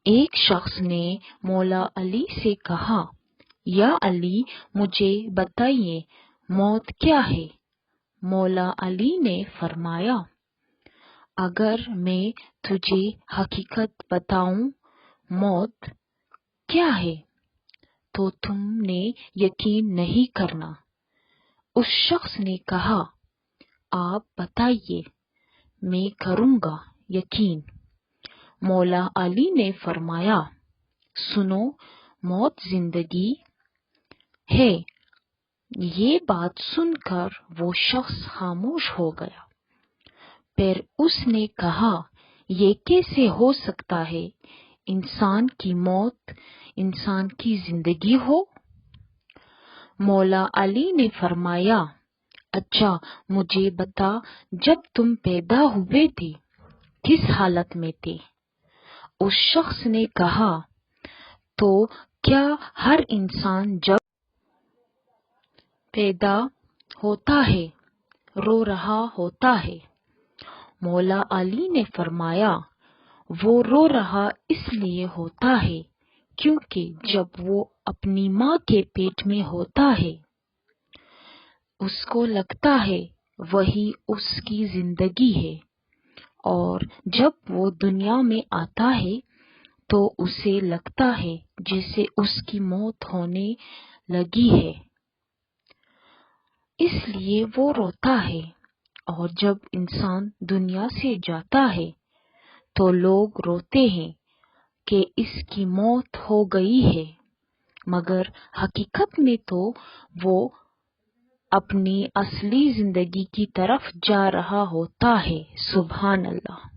ایک شخص نے مولا علی سے کہا، یا علی، مجھے بتائیے موت کیا ہے؟ مولا علی نے فرمایا، اگر میں تجھے حقیقت بتاؤں موت کیا ہے تو تم نے یقین نہیں کرنا۔ اس شخص نے کہا، آپ بتائیے، میں کروں گا یقین۔ مولا علی نے فرمایا، سنو، موت زندگی ہے۔ یہ بات سن کر وہ شخص خاموش ہو گیا۔ پھر اس نے کہا، یہ کیسے ہو سکتا ہے؟ انسان کی موت انسان کی زندگی ہو؟ مولا علی نے فرمایا، اچھا مجھے بتا، جب تم پیدا ہوئے تھے کس حالت میں تھے؟ اس شخص نے کہا، تو کیا ہر انسان جب پیدا ہوتا ہے رو رہا ہوتا ہے؟ مولا علی نے فرمایا، وہ رو رہا اس لیے ہوتا ہے کیونکہ جب وہ اپنی ماں کے پیٹ میں ہوتا ہے اس کو لگتا ہے وہی اس کی زندگی ہے، اور جب وہ دنیا میں آتا ہے تو اسے لگتا ہے جیسے اس کی موت ہونے لگی ہے، اس لیے وہ روتا ہے۔ اور جب انسان دنیا سے جاتا ہے تو لوگ روتے ہیں کہ اس کی موت ہو گئی ہے، مگر حقیقت میں تو وہ اپنی اصلی زندگی کی طرف جا رہا ہوتا ہے۔ سبحان اللہ۔